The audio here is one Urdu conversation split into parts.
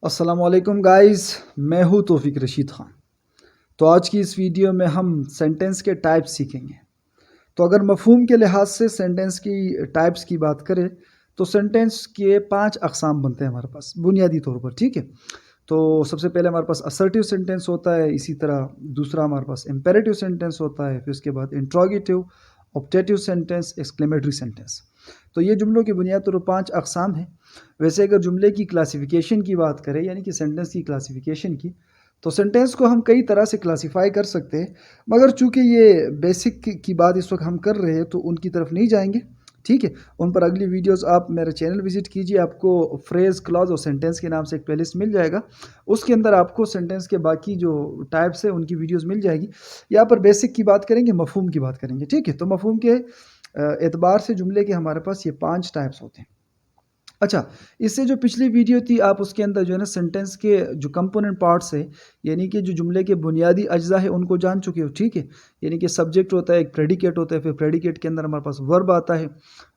السلام علیکم گائز، میں ہوں توفیق رشید خان۔ تو آج کی اس ویڈیو میں ہم سینٹنس کے ٹائپس سیکھیں گے۔ تو اگر مفہوم کے لحاظ سے سینٹنس کی ٹائپس کی بات کریں تو سینٹنس کے 5 اقسام بنتے ہیں ہمارے پاس بنیادی طور پر، ٹھیک ہے۔ تو سب سے پہلے ہمارے پاس اسرٹیو سینٹنس ہوتا ہے، اسی طرح دوسرا ہمارے پاس امپیریٹیو سینٹنس ہوتا ہے، پھر اس کے بعد انٹروگیٹیو، آپٹیٹیو سینٹنس، ایکسکلیمیٹری سینٹنس۔ تو یہ جملوں کی بنیاد پر 5 اقسام ہیں۔ ویسے اگر جملے کی کلاسیفیکیشن کی بات کریں، یعنی کہ سینٹنس کی کلاسیفیکیشن کی، تو سینٹنس کو ہم کئی طرح سے کلاسیفائی کر سکتے ہیں، مگر چونکہ یہ بیسک کی بات اس وقت ہم کر رہے ہیں تو ان کی طرف نہیں جائیں گے، ٹھیک ہے۔ ان پر اگلی ویڈیوز آپ میرا چینل وزٹ کیجیے، آپ کو فریز، کلاز اور سینٹنس کے نام سے ایک پلے لسٹ مل جائے گا۔ اس کے اندر آپ کو سینٹنس کے باقی جو ٹائپس ہیں ان کی ویڈیوز مل جائے گی۔ یہاں پر بیسک کی بات کریں گے، مفہوم کی بات کریں گے، ٹھیک ہے۔ تو مفہوم کے اعتبار سے جملے کے ہمارے پاس یہ 5 ٹائپس ہوتے ہیں۔ اچھا، اس سے جو پچھلی ویڈیو تھی، آپ اس کے اندر جو ہے نا سینٹنس کے جو کمپوننٹ پارٹس ہے، یعنی کہ جو جملے کے بنیادی اجزاء ہے ان کو جان چکے ہو، ٹھیک ہے۔ یعنی کہ سبجیکٹ ہوتا ہے، ایک پریڈیکیٹ ہوتا ہے، پھر پریڈیکیٹ کے اندر ہمارے پاس ورب آتا ہے،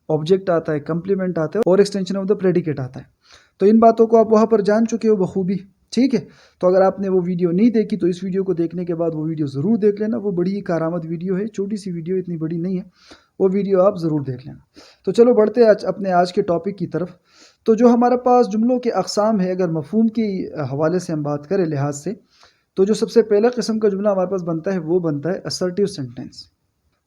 آبجیکٹ آتا ہے، کمپلیمنٹ آتا ہے اور ایکسٹینشن آف دا پریڈیکیٹ آتا ہے۔ تو ان باتوں کو آپ وہاں پر جان چکے ہو بخوبی، ٹھیک ہے۔ تو اگر آپ نے وہ ویڈیو نہیں دیکھی تو اس ویڈیو کو دیکھنے کے بعد وہ ویڈیو ضرور دیکھ لینا، وہ بڑی ہی کارآمد ویڈیو ہے، چھوٹی سی ویڈیو، اتنی بڑی نہیں ہے، وہ ویڈیو آپ ضرور دیکھ لینا۔ تو چلو بڑھتے ہیں اپنے آج کے ٹاپک کی طرف۔ تو جو ہمارے پاس جملوں کے اقسام ہے، اگر مفہوم کے حوالے سے ہم بات کریں لحاظ سے، تو جو سب سے پہلا قسم کا جملہ ہمارے پاس بنتا ہے وہ بنتا ہے اسرٹیو سینٹنس۔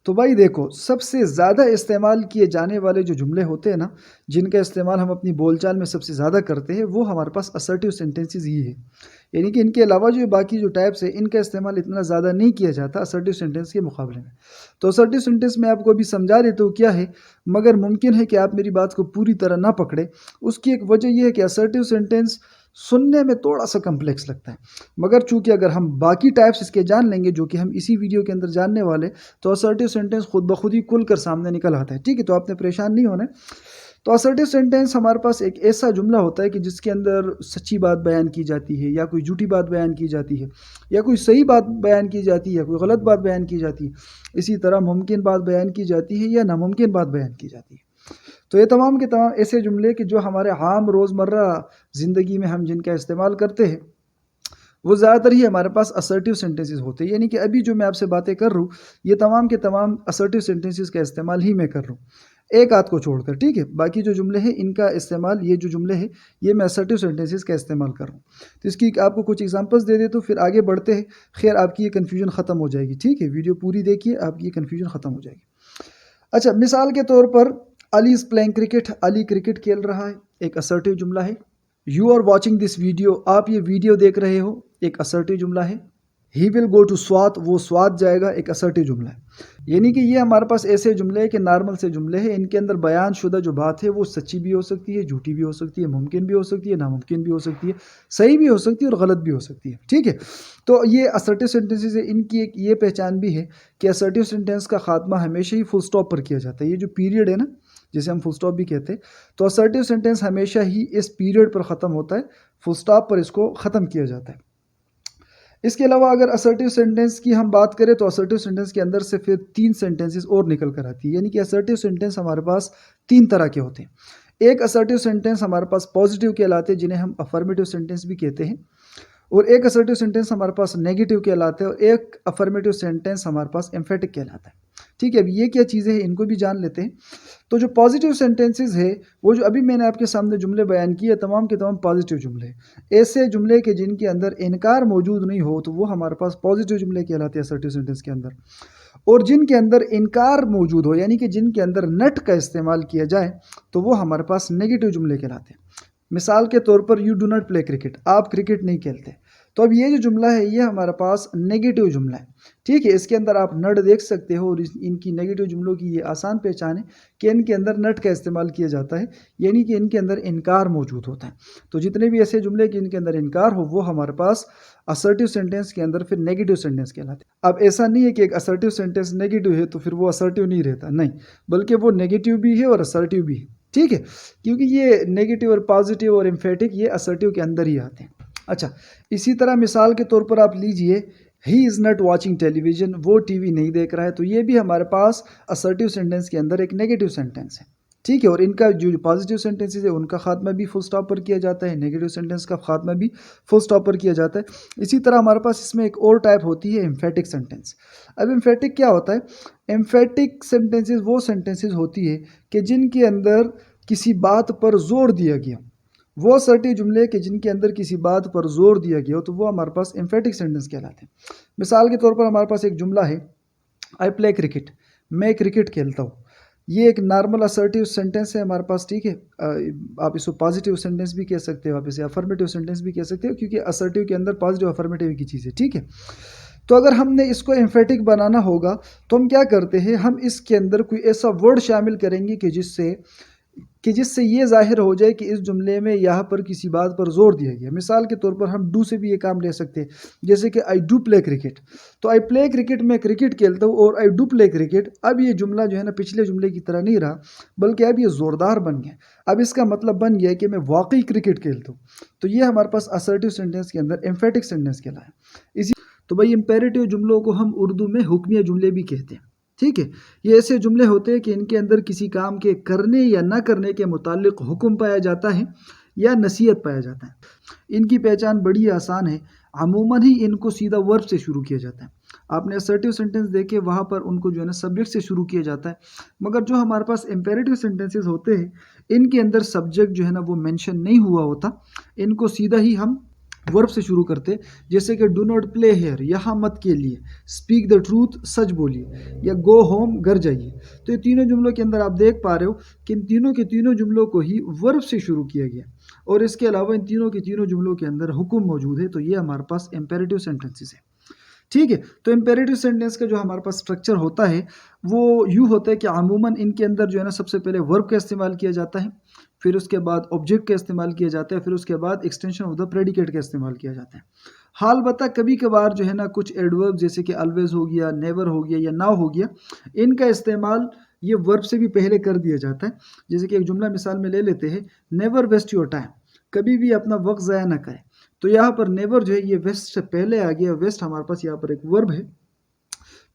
تو بھائی دیکھو، سب سے زیادہ استعمال کیے جانے والے جو جملے ہوتے ہیں نا، جن کا استعمال ہم اپنی بول چال میں سب سے زیادہ کرتے ہیں، وہ ہمارے پاس اسرٹیو سینٹنسز ہی ہے۔ یعنی کہ ان کے علاوہ جو باقی جو ٹائپس ہیں، ان کا استعمال اتنا زیادہ نہیں کیا جاتا اسرٹیو سینٹنس کے مقابلے میں۔ تو اسرٹیو سینٹنس میں آپ کو ابھی سمجھا دیتا ہوں کیا ہے، مگر ممکن ہے کہ آپ میری بات کو پوری طرح نہ پکڑے۔ اس کی ایک وجہ یہ ہے کہ اسرٹیو سینٹنس سننے میں تھوڑا سا کمپلیکس لگتا ہے، مگر چونکہ اگر ہم باقی ٹائپس اس کے جان لیں گے، جو کہ ہم اسی ویڈیو کے اندر جاننے والے، تو اسرٹیو سینٹنس خود بخود ہی کھل کر سامنے نکل آتا ہے، ٹھیک ہے۔ تو آپ نے پریشان نہیں ہونا ہے۔ تو اسرٹیو سینٹنس ہمارے پاس ایک ایسا جملہ ہوتا ہے کہ جس کے اندر سچی بات بیان کی جاتی ہے، یا کوئی جھوٹی بات بیان کی جاتی ہے، یا کوئی صحیح بات بیان کی جاتی ہے، یا کوئی غلط بات بیان کی جاتی ہے، اسی طرح ممکن بات بیان کی جاتی ہے یا ناممکن بات بیان کی جاتی ہے۔ تو یہ تمام کے تمام ایسے جملے کہ جو ہمارے عام روزمرہ زندگی میں ہم جن کا استعمال کرتے ہیں، وہ زیادہ تر ہی ہمارے پاس اسرٹیو سینٹنسز ہوتے ہیں۔ یعنی کہ ابھی جو میں آپ سے باتیں کر رہا ہوں، یہ تمام کے تمام اسرٹیو سینٹنسز کا استعمال ہی میں کر رہا ہوں، ایک آدھ کو چھوڑ کر، ٹھیک ہے۔ باقی جو جملے ہیں ان کا استعمال، یہ جو جملے ہیں یہ میں اسرٹیو سینٹنسز کا استعمال کر رہا ہوں۔ تو اس کی آپ کو کچھ ایگزامپلس دے دیتا ہوں، پھر آگے بڑھتے ہیں۔ خیر، آپ کی یہ کنفیوژن ختم ہو جائے گی، ٹھیک ہے۔ ویڈیو پوری دیکھیے، آپ کی یہ کنفیوژن ختم ہو جائے گی۔ اچھا، مثال کے طور پر Ali is playing cricket, Ali cricket کھیل رہا ہے، ایک اسرٹیو جملہ ہے۔ You are watching this video, آپ یہ ویڈیو دیکھ رہے ہو، ایک اسرٹیو جملہ ہے۔ ہی ول گو ٹو سوات، وہ سوات جائے گا، ایک اسرٹیو جملہ ہے۔ یعنی کہ یہ ہمارے پاس ایسے جملے ہیں کہ نارمل سے جملے ہیں، ان کے اندر بیان شدہ جو بات ہے وہ سچی بھی ہو سکتی ہے، جھوٹی بھی ہو سکتی ہے، ممکن بھی ہو سکتی ہے، ناممکن بھی ہو سکتی ہے، صحیح بھی ہو سکتی ہے اور غلط بھی ہو سکتی ہے، ٹھیک ہے۔ تو یہ اسرٹیو سینٹنسز ہے، ان کی ایک یہ پہچان بھی ہے کہ اسرٹیو سینٹنس کا خاتمہ ہمیشہ ہی فل سٹاپ پر کیا جاتا ہے۔ یہ جو پیریڈ ہے نا، جسے ہم فل سٹاپ بھی کہتے ہیں، تو اسرٹیو سینٹنس ہمیشہ ہی اس پیریڈ پر ختم ہوتا ہے، فل سٹاپ پر اس کو ختم کیا جاتا ہے۔ اس کے علاوہ اگر اسرٹیو سینٹنس کی ہم بات کریں تو اسرٹیو سینٹنس کے اندر سے پھر 3 سینٹنسز اور نکل کر آتی ہے۔ یعنی کہ اسرٹیو سینٹنس ہمارے پاس 3 طرح کے ہوتے ہیں۔ ایک اسرٹیو سینٹنس ہمارے پاس پازیٹیو کہلاتے ہیں، جنہیں ہم افرمیٹیو سینٹنس بھی کہتے ہیں، اور ایک اسرٹیو سینٹنس ہمارے پاس نیگیٹو کہلاتا ہے، اور ایک افرمیٹیو سینٹنس ہمارے پاس ایمفیٹک کہلاتا ہے، ٹھیک ہے۔ اب یہ کیا چیزیں ہیں، ان کو بھی جان لیتے ہیں۔ تو جو پازیٹیو سینٹنسز ہے، وہ جو ابھی میں نے آپ کے سامنے جملے بیان کیے، تمام کے تمام پازیٹیو جملے ہیں۔ ایسے جملے کے جن کے اندر انکار موجود نہیں ہو تو وہ ہمارے پاس پازیٹیو جملے کہلاتے ہیں اسرٹیو سینٹنس کے اندر، اور جن کے اندر انکار موجود ہو، یعنی کہ جن کے اندر نٹ کا استعمال کیا جائے، تو وہ ہمارے پاس نیگیٹو جملے کہلاتے ہیں۔ مثال کے طور پر you do not play cricket, آپ کرکٹ نہیں کھیلتے۔ تو اب یہ جو جملہ ہے یہ ہمارے پاس نیگیٹو جملہ ہے، ٹھیک ہے۔ اس کے اندر آپ نٹ دیکھ سکتے ہو، اور ان کی نیگیٹو جملوں کی یہ آسان پہچان ہے کہ ان کے اندر نٹ کا استعمال کیا جاتا ہے، یعنی کہ ان کے اندر انکار موجود ہوتا ہے۔ تو جتنے بھی ایسے جملے کہ ان کے اندر انکار ہو، وہ ہمارے پاس اسرٹیو سینٹنس کے اندر پھر نیگیٹو سینٹنس کہلاتے ہیں۔ اب ایسا نہیں ہے کہ ایک اسرٹیو سینٹنس نیگیٹو ہے تو پھر وہ اسرٹیو نہیں رہتا، نہیں، بلکہ وہ نیگیٹو بھی ہے اور اسرٹیو بھی ہے، ٹھیک ہے، کیونکہ یہ نیگیٹو اور پازیٹیو اور ایمفیٹک یہ اسرٹیو کے اندر ہی آتے ہیں۔ اچھا، اسی طرح مثال کے طور پر آپ لیجئے، he is not watching television, وہ ٹی وی نہیں دیکھ رہا ہے، تو یہ بھی ہمارے پاس اسرٹیو سینٹنس کے اندر ایک نیگیٹو سینٹنس ہے، ٹھیک ہے، اور ان کا جو پازیٹیو سینٹنسز ہے ان کا خاتمہ بھی فل سٹاپ پر کیا جاتا ہے، نیگیٹو سینٹنس کا خاتمہ بھی فل سٹاپ پر کیا جاتا ہے۔ اسی طرح ہمارے پاس اس میں ایک اور ٹائپ ہوتی ہے ایمفیٹک سینٹنس۔ اب ایمفیٹک کیا ہوتا ہے؟ ایمفیٹک سینٹنسز وہ سینٹنسز ہوتی ہے کہ جن کے اندر کسی بات پر زور دیا گیا، وہ اسرٹیو جملے کہ جن کے اندر کسی بات پر زور دیا گیا ہو تو وہ ہمارے پاس ایمفیٹک سینٹنس کہلاتے ہیں۔ مثال کے طور پر ہمارے پاس ایک جملہ ہے، آئی پلے کرکٹ، میں کرکٹ کھیلتا ہوں۔ یہ ایک نارمل اسرٹیو سینٹنس ہے ہمارے پاس، ٹھیک ہے۔ آپ اس کو پازیٹیو سینٹنس بھی کہہ سکتے ہو، آپ اسے افرمیٹیو سینٹنس بھی کہہ سکتے ہو، کیونکہ اسرٹیو کے اندر پازیٹیو افرمیٹیو کی چیز ہے، ٹھیک ہے۔ تو اگر ہم نے اس کو ایمفیٹک بنانا ہوگا تو ہم کیا کرتے ہیں، ہم اس کے اندر کوئی ایسا ورڈ شامل کریں گے کہ جس سے یہ ظاہر ہو جائے کہ اس جملے میں یہاں پر کسی بات پر زور دیا گیا۔ مثال کے طور پر ہم ڈو سے بھی یہ کام لے سکتے ہیں، جیسے کہ آئی ڈو پلے کرکٹ، تو آئی پلے کرکٹ میں کرکٹ کھیلتا ہوں، اور آئی ڈو پلے کرکٹ، اب یہ جملہ جو ہے نا پچھلے جملے کی طرح نہیں رہا، بلکہ اب یہ زوردار بن گیا۔ اب اس کا مطلب بن گیا کہ میں واقعی کرکٹ کھیلتا ہوں۔ تو یہ ہمارے پاس اسرٹیو سینٹنس کے اندر ایمفیٹک سینٹنس کہلایا ہے۔ تو بھائی امپیریٹیو جملوں کو ہم اردو میں حکمیہ جملے بھی کہتے ہیں، ٹھیک ہے۔ یہ ایسے جملے ہوتے ہیں کہ ان کے اندر کسی کام کے کرنے یا نہ کرنے کے متعلق حکم پایا جاتا ہے یا نصیحت پایا جاتا ہے۔ ان کی پہچان بڑی آسان ہے، عموماً ہی ان کو سیدھا ورب سے شروع کیا جاتا ہے۔ آپ نے اسرٹیو سینٹنس دیکھے، وہاں پر ان کو جو ہے نا سبجیکٹ سے شروع کیا جاتا ہے، مگر جو ہمارے پاس امپیریٹیو سینٹنسز ہوتے ہیں ان کے اندر سبجیکٹ جو ہے نا وہ مینشن نہیں ہوا ہوتا، ان کو سیدھا ہی ہم ورب سے شروع کرتے، جیسے کہ ڈو ناٹ پلے ہیئر، یہاں مت کے لیے، اسپیک دا ٹروتھ، سچ بولیے، یا گو ہوم، گھر جائیے۔ تو یہ تینوں جملوں کے اندر آپ دیکھ پا رہے ہو کہ ان تینوں کے تینوں جملوں کو ہی ورب سے شروع کیا گیا، اور اس کے علاوہ ان تینوں کے تینوں جملوں کے اندر حکم موجود ہے۔ تو یہ ہمارے پاس امپیریٹیو سینٹنسز ہے، ٹھیک ہے۔ تو امپیریٹیو سینٹنس کا جو ہمارے پاس اسٹرکچر ہوتا ہے وہ یوں ہوتا ہے کہ عموماً ان کے اندر جو ہے نا سب سے پہلے ورب کا استعمال کیا جاتا ہے، پھر اس کے بعد آبجیکٹ کا استعمال کیا جاتا ہے، پھر اس کے بعد ایکسٹینشن آف دا پریڈیکیٹ کا استعمال کیا جاتا ہے۔ حال بتہ کبھی کبھار جو ہے نا کچھ ایڈورب جیسے کہ الویز ہو گیا، نیور ہو گیا یا ناؤ ہو گیا، ان کا استعمال یہ ورب سے بھی پہلے کر دیا جاتا ہے۔ جیسے کہ ایک جملہ مثال میں لے لیتے ہیں، نیور ویسٹ یور ٹائم، کبھی بھی اپنا وقت ضائع نہ کریں۔ تو یہاں پر نیور جو ہے یہ ویسٹ سے پہلے آ گیا، ویسٹ ہمارے پاس یہاں پر ایک ورب ہے۔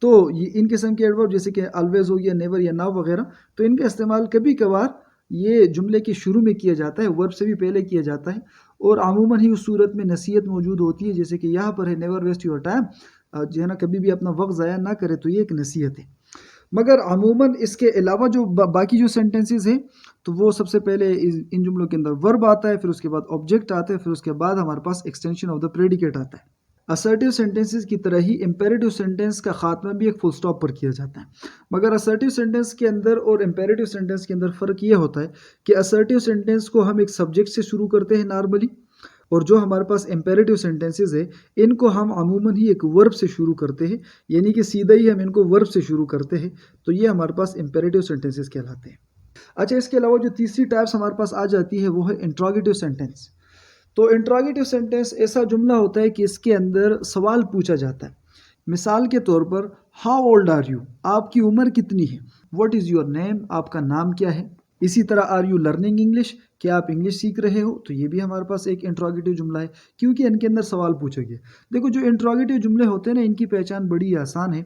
تو یہ ان قسم کے ایڈورب جیسے کہ الویز ہو گیا، نیور یا ناؤ وغیرہ، تو ان کا استعمال کبھی کبھار یہ جملے کے شروع میں کیا جاتا ہے، ورب سے بھی پہلے کیا جاتا ہے، اور عموماً ہی اس صورت میں نصیحت موجود ہوتی ہے، جیسے کہ یہاں پر ہے نیور ویسٹ یور ٹائم، جو ہے نا کبھی بھی اپنا وقت ضائع نہ کرے، تو یہ ایک نصیحت ہے۔ مگر عموماً اس کے علاوہ جو باقی جو سینٹنسز ہیں تو وہ سب سے پہلے ان جملوں کے اندر ورب آتا ہے، پھر اس کے بعد آبجیکٹ آتا ہے، پھر اس کے بعد ہمارے پاس ایکسٹینشن آف دا پریڈیکیٹ آتا ہے۔ اسرٹیو سینٹنسز کی طرح ہی امپیریٹیو سینٹنس کا خاتمہ بھی ایک فل سٹاپ پر کیا جاتا ہے، مگر اسرٹیو سینٹنس کے اندر اور امپیریٹیو سینٹنس کے اندر فرق یہ ہوتا ہے کہ اسرٹیو سینٹنس کو ہم ایک سبجیکٹ سے شروع کرتے ہیں نارملی، اور جو ہمارے پاس امپیریٹیو سینٹنسز ہے ان کو ہم عموماً ہی ایک ورب سے شروع کرتے ہیں، یعنی کہ سیدھا ہی ہم ان کو ورب سے شروع کرتے ہیں۔ تو یہ ہمارے پاس امپیریٹیو سینٹنسز کہلاتے ہیں۔ اچھا، اس کے علاوہ جو تیسری ٹائپس ہمارے پاس آ جاتی ہے وہ ہے انٹراگیٹیو سینٹنس۔ تو انٹراگیٹیو سینٹنس ایسا جملہ ہوتا ہے کہ اس کے اندر سوال پوچھا جاتا ہے۔ مثال کے طور پر ہاؤ اولڈ آر یو، آپ کی عمر کتنی ہے؟ واٹ از یور نیم، آپ کا نام کیا ہے؟ اسی طرح آر یو لرننگ انگلش، کیا آپ انگلش سیکھ رہے ہو؟ تو یہ بھی ہمارے پاس ایک انٹراگیٹیو جملہ ہے، کیونکہ ان کے اندر سوال پوچھا گیا۔ دیکھو جو انٹراگیٹیو جملے ہوتے ہیں نا، ان کی پہچان بڑی آسان ہے۔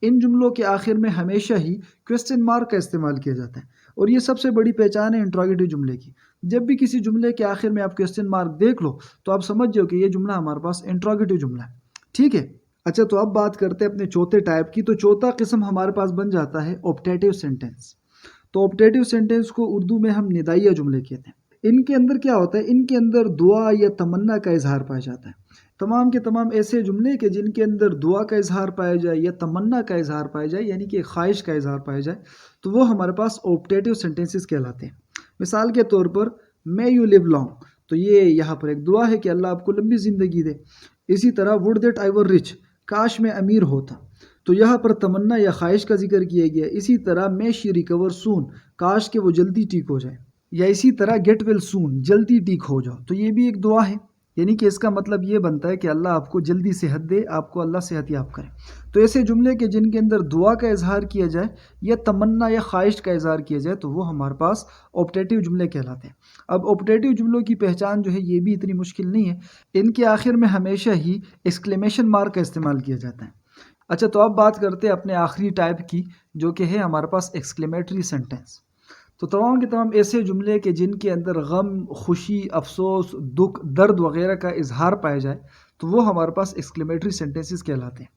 ان جملوں کے آخر میں ہمیشہ ہی کوسچن مارک کا استعمال کیا جاتا ہے، اور یہ سب سے بڑی پہچان ہے انٹراگیٹیو جملے کی۔ جب بھی کسی جملے کے آخر میں آپ کوسچن مارک دیکھ لو تو آپ سمجھ جاؤ کہ یہ جملہ ہمارے پاس انٹراگیٹیو جملہ ہے، ٹھیک ہے۔ اچھا، تو اب بات کرتے ہیں اپنے چوتھے ٹائپ کی۔ تو چوتھا قسم ہمارے پاس بن جاتا ہے آپٹیٹیو سینٹنس۔ تو آپٹیٹیو سینٹنس کو اردو میں ہم ندائیہ جملے کہتے ہیں۔ ان کے اندر کیا ہوتا ہے؟ ان کے اندر دعا یا تمنا کا اظہار پایا جاتا ہے۔ تمام کے تمام ایسے جملے کہ جن کے اندر دعا کا اظہار پایا جائے یا تمنا کا اظہار پایا جائے، یعنی کہ خواہش کا اظہار پایا جائے، تو وہ ہمارے پاس آپٹیٹیو سینٹنسز کہلاتے ہیں۔ مثال کے طور پر may you live long، تو یہ یہاں پر ایک دعا ہے کہ اللہ آپ کو لمبی زندگی دے۔ اسی طرح would that I were rich، کاش میں امیر ہوتا، تو یہاں پر تمنا یا خواہش کا ذکر کیا گیا۔ اسی طرح may she recover soon، کاش کہ وہ جلدی ٹھیک ہو جائے، یا اسی طرح get well soon، جلدی ٹھیک ہو جاؤ، تو یہ بھی ایک دعا ہے، یعنی کہ اس کا مطلب یہ بنتا ہے کہ اللہ آپ کو جلدی صحت دے، آپ کو اللہ صحت یاب کرے۔ تو ایسے جملے کہ جن کے اندر دعا کا اظہار کیا جائے یا تمنا یا خواہش کا اظہار کیا جائے تو وہ ہمارے پاس آپٹیٹیو جملے کہلاتے ہیں۔ اب آپٹیٹیو جملوں کی پہچان جو ہے یہ بھی اتنی مشکل نہیں ہے، ان کے آخر میں ہمیشہ ہی ایکسکلیمیشن مارک کا استعمال کیا جاتا ہے۔ اچھا، تو اب بات کرتے ہیں اپنے آخری ٹائپ کی، جو کہ ہے ہمارے پاس ایکسکلیمیٹری سینٹنس۔ تو تمام کے تمام ایسے جملے کہ جن کے اندر غم، خوشی، افسوس، دکھ، درد وغیرہ کا اظہار پایا جائے تو وہ ہمارے پاس ایکسکلیمیٹری سینٹینسز کہلاتے ہیں۔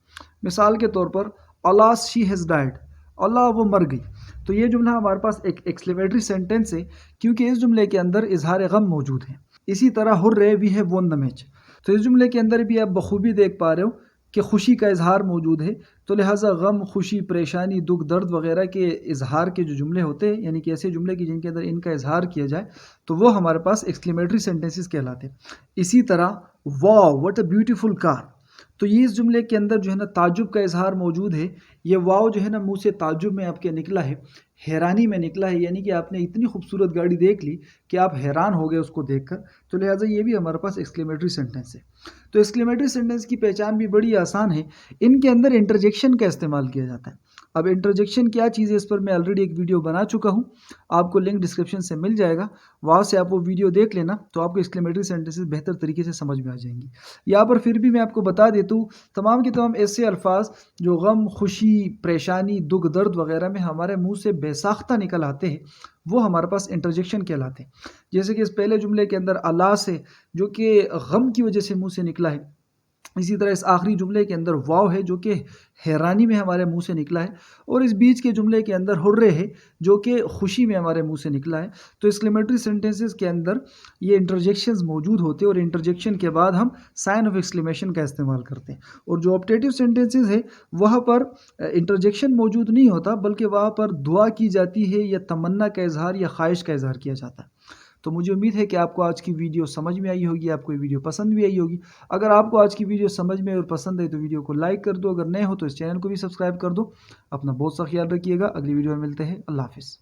مثال کے طور پر الاس شی ہیز ڈائڈ، اللہ وہ مر گئی، تو یہ جملہ ہمارے پاس ایک ایکسکلیمیٹری سینٹینس ہے کیونکہ اس جملے کے اندر اظہار غم موجود ہے۔ اسی طرح here we have won the match, تو اس جملے کے اندر بھی آپ بخوبی دیکھ پا رہے ہو کہ خوشی کا اظہار موجود ہے، تو لہٰذا غم، خوشی، پریشانی، دکھ، درد وغیرہ کے اظہار کے جو جملے ہوتے ہیں، یعنی کہ ایسے جملے کی جن کے اندر ان کا اظہار کیا جائے تو وہ ہمارے پاس ایکسکلیمیٹری سینٹینسز کہلاتے ہیں۔ اسی طرح واو واٹ اے بیوٹیفل کار، تو یہ اس جملے کے اندر جو ہے نا تعجب کا اظہار موجود ہے۔ یہ واو جو ہے نا منہ سے تعجب میں آپ کے نکلا ہے، حیرانی میں نکلا ہے، یعنی کہ آپ نے اتنی خوبصورت گاڑی دیکھ لی کہ آپ حیران ہو گئے اس کو دیکھ کر، تو لہٰذا یہ بھی ہمارے پاس ایکسکلیمیٹری سینٹینس ہے۔ تو ایکسکلیمیٹری سینٹینس کی پہچان بھی بڑی آسان ہے، ان کے اندر انٹرجیکشن کا استعمال کیا جاتا ہے۔ اب انٹرجیکشن کیا چیز ہے اس پر میں آلریڈی ایک ویڈیو بنا چکا ہوں، آپ کو لنک ڈسکرپشن سے مل جائے گا، وہاں سے آپ وہ ویڈیو دیکھ لینا تو آپ کو ایکسکلیمیٹری سینٹینسز بہتر طریقے سے سمجھ میں آ جائیں گی۔ یہاں پر پھر بھی میں آپ کو بتا دیتا ہوں، تمام کے تمام ایسے الفاظ جو غم، خوشی، پریشانی، دکھ، درد وغیرہ میں ہمارے منہ سے بے ساختہ نکل آتے ہیں وہ ہمارے پاس انٹرجیکشن کہلاتے ہیں۔ جیسے کہ اس پہلے جملے کے اندر اللہ سے جو کہ غم کی وجہ سے منہ سے نکلا ہے، اسی طرح اس آخری جملے کے اندر واو ہے جو کہ حیرانی میں ہمارے منہ سے نکلا ہے، اور اس بیچ کے جملے کے اندر ہرے ہے جو کہ خوشی میں ہمارے منہ سے نکلا ہے۔ تو ایکسکلیمیٹری سینٹینسز کے اندر یہ انٹرجیکشنز موجود ہوتے ہیں، اور انٹرجیکشن کے بعد ہم سائن آف ایکسکلیمیشن کا استعمال کرتے ہیں۔ اور جو آپٹیٹیو سینٹینسز ہے وہاں پر انٹرجیکشن موجود نہیں ہوتا، بلکہ وہاں پر دعا کی جاتی ہے یا تمنا کا اظہار یا خواہش کا اظہار کیا جاتا ہے۔ تو مجھے امید ہے کہ آپ کو آج کی ویڈیو سمجھ میں آئی ہوگی، آپ کو یہ ویڈیو پسند بھی آئی ہوگی۔ اگر آپ کو آج کی ویڈیو سمجھ میں اور پسند ہے تو ویڈیو کو لائک کر دو، اگر نئے ہو تو اس چینل کو بھی سبسکرائب کر دو۔ اپنا بہت سا خیال رکھیے گا، اگلی ویڈیو میں ملتے ہیں، اللہ حافظ۔